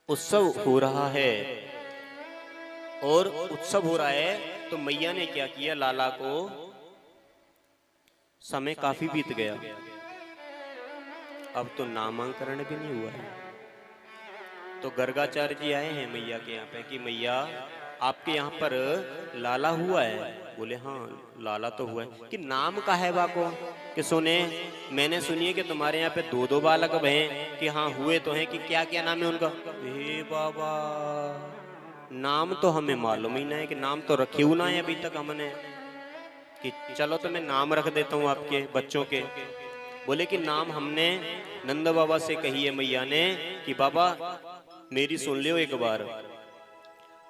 उत्सव हो रहा है और उत्सव हो रहा है तो मैया ने क्या किया, लाला को समय काफी बीत गया, अब तो नामांकन भी नहीं हुआ है। तो गर्गाचार्य जी आए हैं मैया के यहाँ पे कि मैया आपके यहाँ पर लाला हुआ है। बोले हाँ लाला तो हुआ है, कि नाम का है बाको, कि सुने मैंने सुनिए कि तुम्हारे यहाँ पे दो दो बालक हैं, कि हाँ हुए तो हैं, कि क्या क्या नाम है उनका। हे बाबा नाम तो हमें मालूम ही ना है, कि नाम तो रखे हुआ ना है अभी तक हमने, कि चलो तो मैं नाम रख देता हूँ आपके बच्चों के। बोले कि नाम हमने नंद बाबा से कही है मैया ने कि बाबा मेरी सुन लियो एक बार,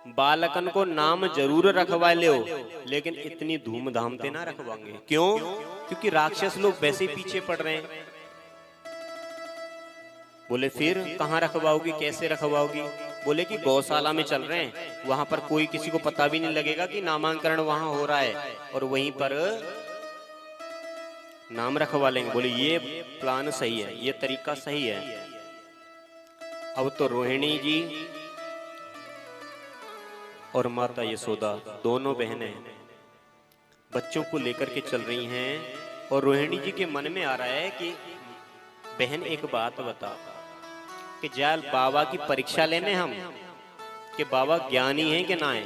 बालकन को नाम जरूर रखवा लियो, लेकिन इतनी धूमधाम से ना रखवाएंगे। क्यों? क्योंकि राक्षस लोग वैसे ही पीछे पड़ रहे हैं। बोले फिर कहाँ रखवाओगी, कैसे रखवाओगी? बोले कि गौशाला में चल रहे हैं, वहां पर कोई किसी को पता भी नहीं लगेगा कि नामांकन वहां हो रहा है, और वहीं पर नाम रखवा लेंगे। बोले ये प्लान सही है, ये तरीका सही है। अब तो रोहिणी जी और माता यशोदा दोनों बहनें बच्चों को लेकर के चल रही हैं, और रोहिणी जी के मन में आ रहा है कि बहन एक बात बता, कि जाल बाबा की परीक्षा लेने हम, कि बाबा ज्ञानी हैं कि ना है।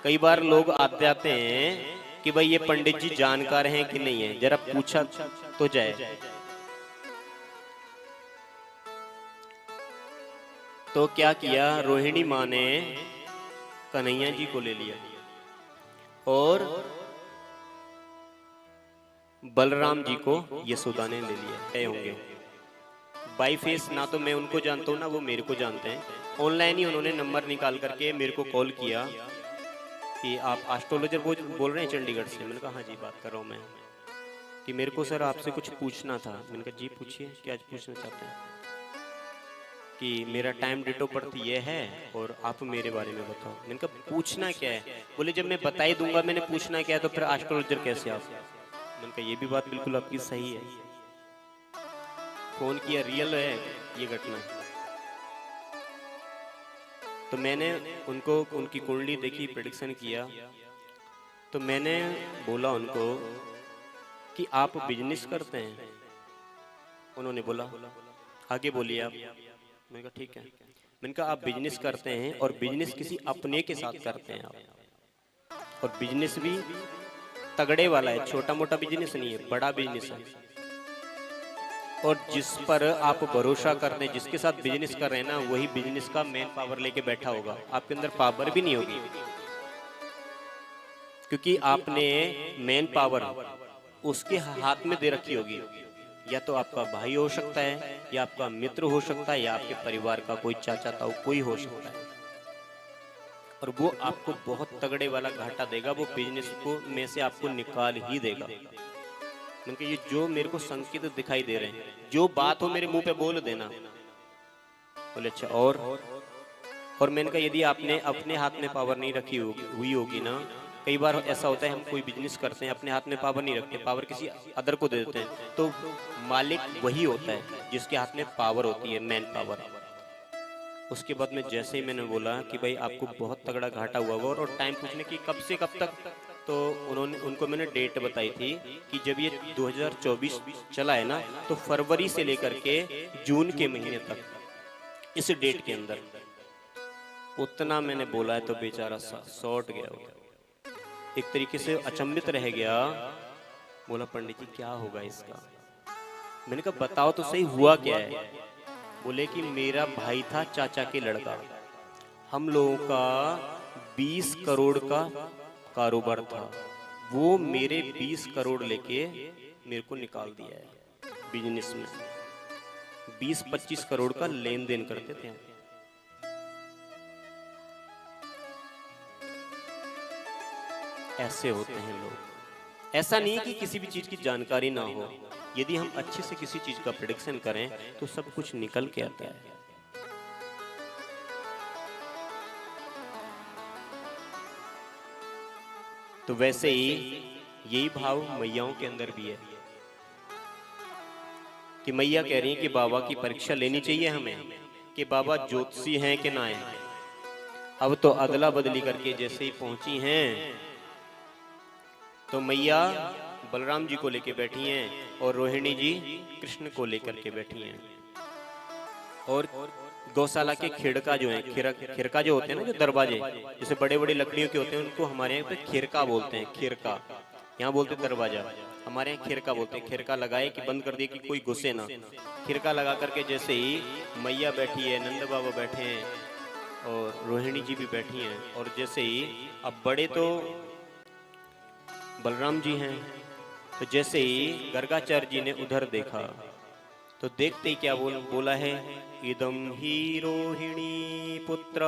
कई बार लोग आते आते हैं कि भाई ये पंडित जी जानकार हैं कि नहीं है, जरा पूछा तो जाए। तो क्या किया, रोहिणी माँ ने कन्हैया जी को ले लिया और बलराम जी को यशोदा ने ले लिया। तय होंगे बाई फेस, ना तो मैं उनको जानता हूँ ना वो मेरे को जानते हैं। ऑनलाइन ही उन्होंने नंबर निकाल करके मेरे को कॉल किया कि आप एस्ट्रोलॉजर बोल रहे हैं चंडीगढ़ से। मैंने कहा हाँ जी बात कर रहा हूँ मैं, कि मेरे को सर आपसे कुछ पूछना था। मैंने कहा जी पूछिए, क्या पूछना चाहते हैं? कि मेरा टाइम डेट ऑफ बर्थ ये है और आप मेरे बारे में बताओ। मैंने कहा पूछना क्या है? बोले जब मैं बता ही दूंगा मैंने पूछना क्या है, तो फिर एस्ट्रोलॉजर कैसे आप? मैंने कहा ये भी बात बिल्कुल आपकी सही है। फोन किया, रियल है ये घटना। तो मैंने उनको उनकी कुंडली देखी, प्रेडिक्शन किया। तो मैंने बोला उनको कि आप बिजनेस करते हैं? उन्होंने बोला आगे बोलिए आप। मैंने कहा ठीक है। मैंने कहा आप बिजनेस करते हैं और बिजनेस किसी अपने के साथ करते हैं आप, और बिजनेस भी तगड़े वाला है, छोटा मोटा बिजनेस नहीं है, बड़ा बिजनेस है। और जिस पर आप भरोसा करते हैं, जिसके साथ बिजनेस कर रहे हैं ना, वही बिजनेस का मेन पावर लेके बैठा होगा, आपके अंदर पावर भी नहीं होगी। क्योंकि आपने मेन पावर उसके हाथ में दे रखी होगी। या तो आपका भाई हो सकता है, या आपका मित्र हो सकता है, या आपके परिवार का कोई चाचा ताऊ कोई हो सकता है, और वो आपको बहुत तगड़े वाला घाटा देगा, वो बिजनेस को में से आपको निकाल ही देगा। क्योंकि ये जो मेरे को संकेत दिखाई दे रहे हैं, जो बात हो मेरे मुंह पे बोल देना। बोले अच्छा और मैंने कहा यदि आपने अपने हाथ में पावर नहीं रखी हुई होगी ना, कई बार ऐसा होता है हम कोई बिजनेस करते हैं अपने हाथ में पावर नहीं रखते, पावर किसी अदर को दे देते हैं, तो मालिक वही होता है जिसके हाथ में पावर होती है, मेन पावर। उसके बाद में जैसे ही मैंने बोला कि भाई आपको बहुत तगड़ा घाटा हुआ होगा, और टाइम पूछने की कब से कब तक, तो उनको मैंने डेट बताई थी कि जब ये 2024 चला है ना, तो फरवरी से लेकर के जून के महीने तक, इस डेट के अंदर। उतना मैंने बोला है तो बेचारा शॉर्ट गया हो, एक तरीके से अचंभित रह गया। बोला पंडित जी क्या होगा इसका? मैंने कहा बताओ तो सही हुआ क्या है? बोले कि मेरा भाई था चाचा के लड़का, हम लोगों का 20 करोड़ का कारोबार था, वो मेरे 20 करोड़ लेके मेरे को निकाल दिया है बिजनेस में। 20-25 करोड़ का लेन देन करते थे। ऐसे होते हैं लोग। ऐसा नहीं है कि किसी भी चीज की जानकारी ना हो, यदि हम अच्छे से किसी चीज का प्रेडिक्शन करें तो सब कुछ निकल के आता है। तो वैसे ही यही भाव मैयाओं के अंदर भी है कि मैया कह रही है कि बाबा की परीक्षा लेनी चाहिए हमें, कि बाबा ज्योतिषी हैं कि ना है। अब तो अदला बदली करके जैसे ही पहुंची हैं तो मैया बलराम जी को लेके बैठी हैं और रोहिणी जी कृष्ण को लेकर के बैठी हैं। और गौशाला के खिड़का जो है, खिड़का जो होते हैं ना, जो दरवाजे जैसे बड़े बड़े लकड़ियों के होते हैं, उनको हमारे यहाँ पे खिड़का बोलते हैं। खिड़का यहाँ बोलते दरवाजा, हमारे यहाँ खिड़का बोलते हैं। खिड़का लगाए कि बंद कर दिए कि कोई घुसे ना। खिड़का लगा करके जैसे ही मैया बैठी है, नंद बाबा बैठे हैं और रोहिणी जी भी बैठी हैं, और जैसे ही अब बड़े तो बलराम जी हैं, तो जैसे ही गर्गाचार्य जी ने उधर देखा तो देखते ही क्या बोला है, इदम ही रोहिणी पुत्र,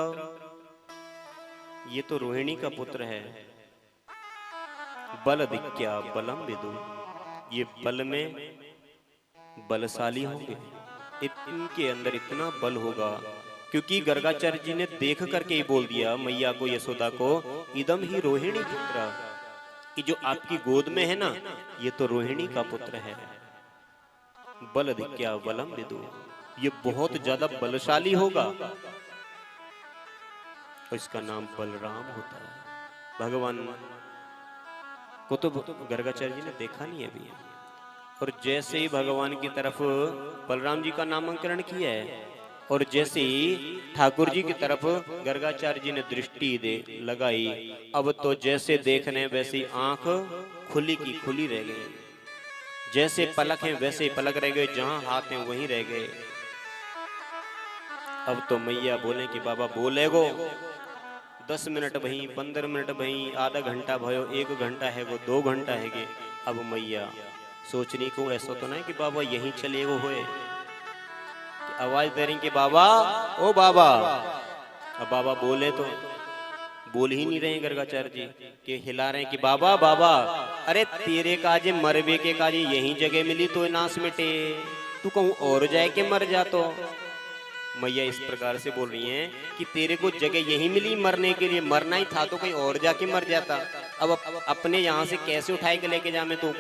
ये तो रोहिणी का पुत्र है। बल दिक्या बलम विदु, ये बल में बलशाली होंगे, इनके अंदर इतना बल होगा। क्योंकि गर्गाचार्य जी ने देख करके ही बोल दिया मैया को, यशोदा को, इदम ही रोहिणी पुत्र, कि जो आपकी गोद में है ना, ये तो रोहिणी का पुत्र है। बल दिक्या बलम विदु, ये बहुत ज्यादा बलशाली होगा, और इसका नाम बलराम होता है। भगवान को तो गर्गाचार्य जी ने देखा नहीं अभी, और जैसे ही भगवान की तरफ बलराम जी का नामकरण किया है, और जैसे ही ठाकुर जी की तरफ गर्गाचार्य जी ने दृष्टि दे लगाई, अब तो जैसे देखने वैसे ही आंख खुली की खुली रह गई, जैसे पलक हैं वैसे ही पलक रह गए, जहां हाथ हैं वहीं रह गए। अब तो मैया बोले कि बाबा बोले गो 10 मिनट भई, 15 मिनट भई, आधा घंटा भयो, 1 घंटा है वो, 2 घंटा है गे। अब मैया सोचने को ऐसा तो नहीं कि बाबा यहीं चले गो होए, आवाज दे रही कि बाबा, ओ बाबा। अब बाबा बोले तो बोल ही नहीं रहे गर्गाचार्य जी, कि हिला रहे कि बाबा बाबा, अरे तेरे काजे मरबे के काजे यही जगह मिली तो नाश मिटे, तू कहूं और जाए के मर जा। तो मैया इस प्रकार से बोल रही हैं कि तेरे को जगह यही मिली मरने के लिए, मरना ही था तो कहीं और जाके मर जाता। अब अपने यहाँ से कैसे उठाए के लेके जा मैं तू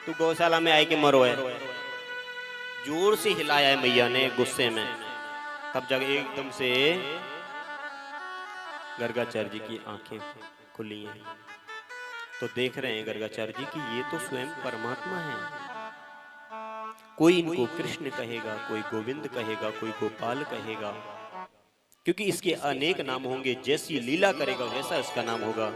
गौशाला में आए के मरो है। जोर से हिलाया है मैया ने गुस्से में, तब जगह एकदम से गर्गाचार्य जी की आंखें खुली हैं, तो देख रहे हैं गर्गाचार्य जी कि ये तो स्वयं परमात्मा है। कोई इनको कृष्ण कहेगा, कोई गोविंद कहेगा, कोई गोपाल कहेगा, क्योंकि इसके अनेक नाम होंगे, जैसी लीला करेगा वैसा इसका नाम होगा।